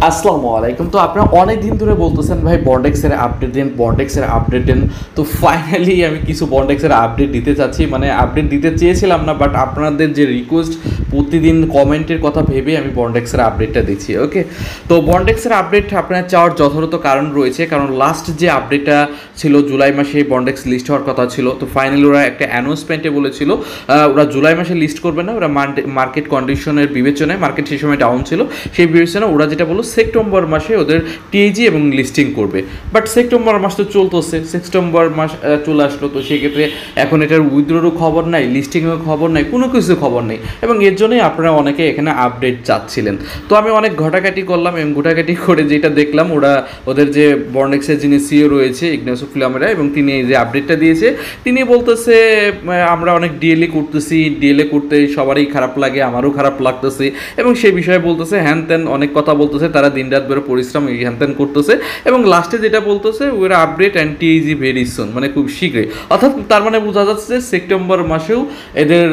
আসসালামু আলাইকুম। তো আপনারা অনেক দিন ধরে বলতেছেন ভাই বন্ডেক্সের আপডেট দিন, বন্ডেক্সের আপডেট দিন। তো ফাইনালি আমি কিছু বন্ডেক্সের আপডেট দিতে চাচ্ছি, মানে আপডেট দিতে চেয়েছিলাম না, বাট আপনাদের যে রিকোয়েস্ট প্রতিদিন কমেন্টের কথা ভেবে আমি বন্ডেক্সের আপডেটটা দিচ্ছি। ওকে, তো বন্ডেক্সের আপডেট আপনার চাওয়ার যথাযথ কারণ রয়েছে, কারণ লাস্ট যে আপডেটটা ছিল জুলাই মাসে বন্ডেক্স লিস্ট হওয়ার কথা ছিল। তো ফাইনালি ওরা একটা অ্যানাউন্সমেন্টে বলেছিল ওরা জুলাই মাসে লিস্ট করবে না, ওরা মার্কেট কন্ডিশনের বিবেচনায়, মার্কেট সেই সময় ডাউন ছিল সেই বিবেচনায় ওরা যেটা বললো সেপ্টেম্বর মাসে ওদের টিএজি এবং লিস্টিং করবে। বাট সেপ্টেম্বর মাস তো চলতেছে, সেপ্টেম্বর মাস চলে আসলো, তো সেক্ষেত্রে এখন এটার উইথড্রোরও খবর নাই, লিস্টিংয়েরও খবর নাই, কোনো কিছু খবর নেই, এবং এর জন্যই আপনারা অনেকে এখানে আপডেট চাচ্ছিলেন। তো আমি অনেক ঘটাঘাটি করলাম এবং ঘটাঘাটি করে যেটা দেখলাম ওদের যে বন্ডেক্সের যিনি সিও রয়েছে ইগনাসিও ফ্লামেরা, এবং তিনি যে আপডেটটা দিয়েছে তিনি বলতেছে আমরা অনেক ডিএলএ করতেছি, ডিএলএ করতে সবারই খারাপ লাগে, আমারও খারাপ লাগতেছে, এবং সেই বিষয়ে বলতেছে হ্যান ত্যান অনেক কথা বলতেছে, তারা দিনরাত বেরো পরিশ্রম হ্যান ত্যান করতেছে, এবং লাস্টে যেটা বলতেছে ওর update and TAG very soon, মানে খুব শীঘ্রই। অর্থাৎ তার মানে বোঝা যাচ্ছে যে সেপ্টেম্বর মাসেও এদের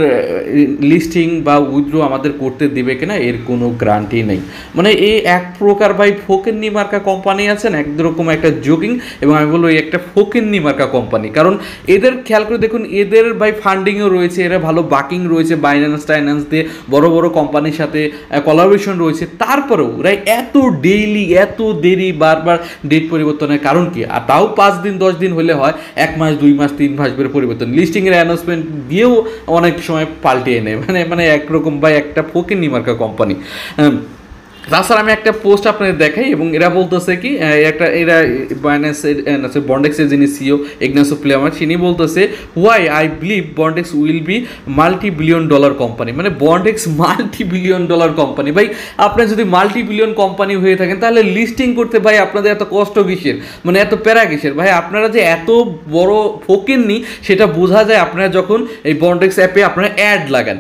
লিস্টিং বা উইথড্র আমাদের করতে দিবে কিনা এর কোনো গ্যারান্টি নেই। মানে এই এক প্রকার ভাই ফোকেন্নি মার্কা কোম্পানি আছেন, একরকম একটা জোকিং, এবং আমি বলবো এই একটা ফোকেন্নি মার্কা কোম্পানি। কারণ এদের খেয়াল করে দেখুন, এদের ভাই ফান্ডিংও রয়েছে, এরা ভালো বাকিং রয়েছে, বাইন্যান্স টাইন্যান্স দিয়ে বড় বড় কোম্পানির সাথে কোলাবোরেশন রয়েছে, তারপরেও ওরা এত ডেইলি এত দেরি বারবার ডেট পরিবর্তনের কারণ কি? আর তাও 5 দিন 10 দিন হলে হয়, 1 মাস 2 মাস 3 মাস বের পরিবর্তন, লিস্টিংয়ের অ্যানাউন্সমেন্ট দিয়েও অনেক সময় পাল্টিয়ে নেয়, মানে একরকম ভাই একটা ফকিন্নি মার্কা কোম্পানি। তাছাড়া আমি একটা পোস্ট আপনাদের দেখাই, এবং এরা বলতেছে কি এরা বন্ডেক্সের যিনি সিও ইগনাসিও ফ্লামেরা তিনি বলতেছে why I believe Bondex will be $multi-billion company. মানে বন্ডেক্স $multi-billion কোম্পানি। ভাই আপনি যদি $multi-billion কোম্পানি হয়ে থাকেন তাহলে লিস্টিং করতে ভাই আপনাদের এত কষ্ট কিসের, মানে এত প্যারা কিসের? ভাই আপনারা যে এত বড় ফকিন্নি সেটা বোঝা যায় আপনারা যখন এই বন্ডেক্স অ্যাপে আপনারা অ্যাড লাগান।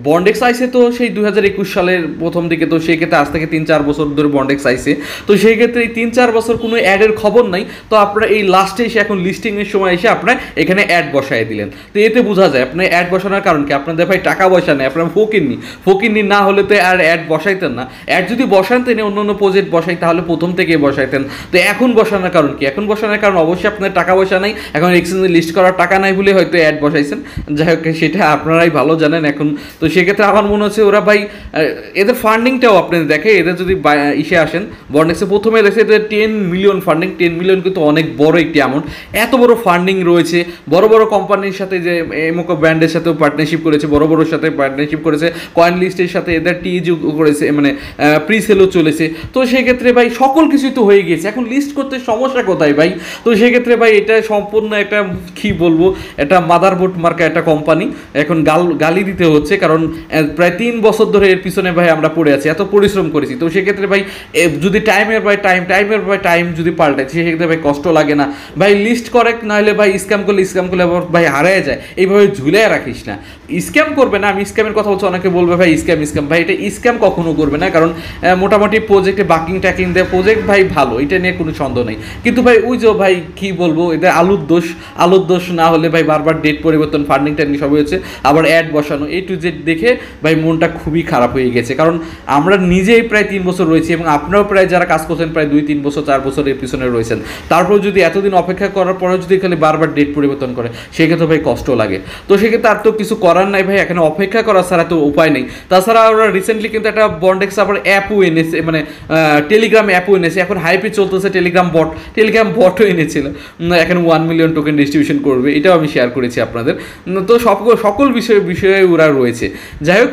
বন্ডেক্স আইসে তো সেই 2021 সালের প্রথম দিকে, তো সেই ক্ষেত্রে আজ থেকে 3-4 বছর ধরে বন্ডেক্স আইসে, তো সেই ক্ষেত্রে এই 3-4 বছর কোনো অ্যাডের খবর নাই, তো আপনারা এই লাস্টে এসে এখন লিস্টিংয়ের সময় এসে আপনারা এখানে অ্যাড বসায় দিলেন। তো এতে বোঝা যায় আপনি অ্যাড বসানোর কারণ কি? আপনাদের ভাই টাকা পয়সা নেই, আপনারা ফকিন্নি না হলে তো আর অ্যাড বসাইতেন না। অ্যাড যদি বসাতেন অন্য অন্য প্রজেক্ট বসাই তাহলে প্রথম থেকেই বসাইতেন। তো এখন বসানোর কারণ কি? এখন বসানোর কারণ অবশ্যই আপনার টাকা পয়সা নাই, এখন এক্সচেঞ্জে লিস্ট করার টাকা নাই বলে হয়তো অ্যাড বসাইছেন। যাই হোক, সেটা আপনারাই ভালো জানেন এখন। তো সেক্ষেত্রে আমার মনে হচ্ছে ওরা ভাই এদের ফান্ডিংটাও আপনাদের দেখে, এদের যদি ইসে আসেন বন্ডেক্সে প্রথমে দেখছে এদের 10 মিলিয়ন ফান্ডিং, 10 মিলিয়ন কিন্তু অনেক বড় একটি অ্যামাউন্ট। এত বড় ফান্ডিং রয়েছে, বড় বড় কোম্পানির সাথে যে এমোকো ব্র্যান্ডের সাথেও পার্টনারশিপ করেছে, বড় বড়োর সাথে পার্টনারশিপ করেছে, কয়েন লিস্টের সাথে এদের টিজি করেছে, মানে প্রি সেলও চলেছে। তো সেক্ষেত্রে ভাই সকল কিছুই তো হয়ে গিয়েছে, এখন লিস্ট করতে সমস্যা কোথায় ভাই? তো সেক্ষেত্রে ভাই এটা সম্পূর্ণ একটা কী বলবো, এটা মাদারবোর্ড মার্কা একটা কোম্পানি, এখন গালি দিতে হচ্ছে, কারণ প্রায় 3 বছর ধরে এর পিছনে ভাই আমরা পড়ে আছি, এত পরিশ্রম করেছি। তো সেক্ষেত্রে ভাই যদি টাইমের বাই টাইম যদি পাল্টায় সেক্ষেত্রে ভাই কষ্ট লাগে না ভাই? লিস্ট করেক্ট না হলে ভাই স্ক্যাম করলে আবার ভাই হারায় যায়, এইভাবে ঝুলে রাখিস না। স্ক্যাম করবে না, আমি স্ক্যামের কথা বলছি, অনেকে বলবে ভাই স্ক্যাম ভাই, এটা স্ক্যাম কখনো করবে না, কারণ মোটামুটি প্রজেক্টে বাকিং ট্যাকিং দেয়, প্রজেক্ট ভাই ভালো, এটা নিয়ে কোনো সন্দেহ নেই। কিন্তু ভাই ওই যে ভাই কী বলবো, এদের আলুর দোষ না হলে ভাই বারবার ডেট পরিবর্তন, ফান্ডিং ট্যান্ডিং সব হয়েছে, আবার অ্যাড বসানো, A to Z দেখে ভাই মনটা খুবই খারাপ হয়ে গেছে। কারণ আমরা নিজেই প্রায় 3 বছর রয়েছি, এবং আপনারাও প্রায় যারা কাজ করছেন প্রায় 2-3 বছর 4 বছরের পিছনে রয়েছেন, তারপর যদি এতদিন অপেক্ষা করার পরেও যদি খালি বারবার ডেট পরিবর্তন করে সেক্ষেত্রে ভাই কষ্ট লাগে। তো সেক্ষেত্রে আর তো কিছু করার নাই ভাই, এখানে অপেক্ষা করা ছাড়া তো উপায় নেই। তাছাড়া ওরা রিসেন্টলি কিন্তু একটা বন্ডেক্স আবার অ্যাপও এনেছে, মানে টেলিগ্রাম অ্যাপও এনেছে, এখন হাইপে চলতেছে টেলিগ্রাম বটও এনেছিল, এখন 1 মিলিয়ন টোকেন ডিস্ট্রিবিউশন করবে, এটাও আমি শেয়ার করেছি আপনাদের। তো সকল বিষয়ে ওরা রয়েছে। যাই হোক,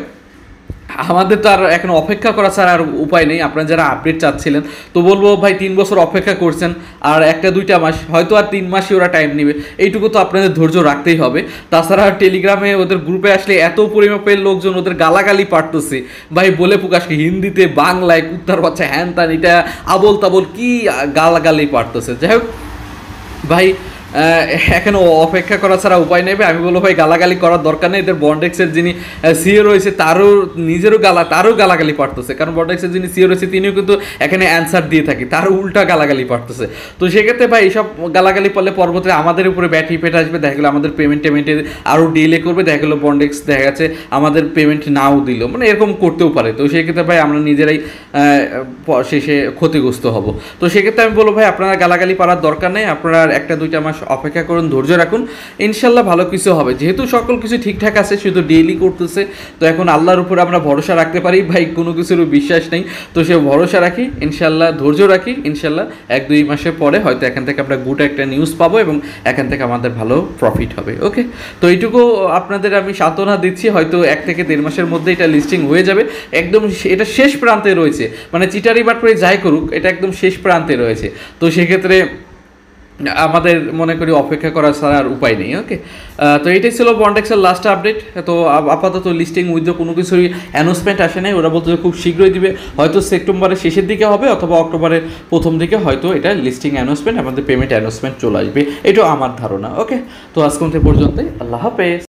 আমাদের তো আর এখন অপেক্ষা করা ছাড়া আর উপায় নেই। আপনারা যারা আপডেট চাচ্ছিলেন, তো বলবো ভাই 3 বছর অপেক্ষা করছেন, আর 1-2 মাস, হয়তো আর 3 মাসই ওরা টাইম নেবে, এইটুকু তো আপনাদের ধৈর্য রাখতেই হবে। তাছাড়া টেলিগ্রামে ওদের গ্রুপে আসলে এত পরিমাপের লোকজন ওদের গালাগালি পাঠতেছে ভাই, বলে প্রকাশকে হিন্দিতে বাংলায় কুত্তার বাচ্চা হ্যান ত্যান, এটা আবল তাবল কি গালাগালি পাঠতেছে। যাই হোক ভাই, এখনও অপেক্ষা করা ছাড়া উপায় নেই। আমি বলবো ভাই গালাগালি করার দরকার নেই, এদের বন্ডেক্সের যিনি সিও রয়েছে তারও গালাগালি পারতেছে, কারণ বন্ডেক্সের যিনি সিও রয়েছে তিনিও কিন্তু এখানে অ্যান্সার দিয়ে থাকে, তারও উল্টা গালাগালি পারতেছে। তো সেক্ষেত্রে ভাই এইসব গালাগালি পারলে পরবর্তীতে আমাদের উপরে ব্যাট ইফেক্ট আসবে, দেখা গেলো আমাদের পেমেন্টে আরও ডিলে করবে, দেখা গেলো বন্ডেক্স দেখা যাচ্ছে আমাদের পেমেন্ট নাও দিল, মানে এরকম করতেও পারে। তো সেক্ষেত্রে ভাই আমরা নিজেরাই শেষে ক্ষতিগ্রস্ত হব। তো সেক্ষেত্রে আমি বলবো ভাই আপনারা গালাগালি পারার দরকার নেই, আপনারা 1-2 মাস অপেক্ষা করুন, ধৈর্য রাখুন, ইনশাল্লাহ ভালো কিছু হবে। যেহেতু সকল কিছু ঠিকঠাক আছে, শুধু ডেইলি করতেছে, তো এখন আল্লাহর উপরে আমরা ভরসা রাখতে পারি ভাই, কোনো কিছুর বিশ্বাস নেই। তো সে ভরসা রাখি, ইনশাল্লাহ ধৈর্য রাখি, ইনশাল্লাহ 1-2 মাসের পরে হয়তো এখান থেকে আমরা গুড একটা নিউজ পাবো এবং এখান থেকে আমাদের ভালো প্রফিট হবে। ওকে, তো এইটুকু আপনাদের আমি সান্ত্বনা দিচ্ছি, হয়তো 1 থেকে 1.5 মাসের মধ্যে এটা লিস্টিং হয়ে যাবে। একদম এটা শেষ প্রান্তে রয়েছে, মানে চিটারি বাটপারি যাই করুক এটা একদম শেষ প্রান্তে রয়েছে। তো সেক্ষেত্রে আমাদের মনে করি অপেক্ষা করা ছাড়া আর উপায় নেই। ওকে, তো এটাই ছিল বন্ডেক্সের লাস্ট আপডেট। তো আপাতত লিস্টিং উইথ কোনো কিছুরই অ্যানাউন্সমেন্ট আসে নাই, ওরা বলতে খুব শীঘ্রই দিবে, হয়তো সেপ্টেম্বরের শেষের দিকে হবে অথবা অক্টোবরের প্রথম দিকে হয়তো এটা লিস্টিং অ্যানাউন্সমেন্ট, আমাদের পেমেন্ট অ্যানাউন্সমেন্ট চলে আসবে, এটাও আমার ধারণা। ওকে, তো আজকে পর্যন্তই, আল্লাহ হাফেজ।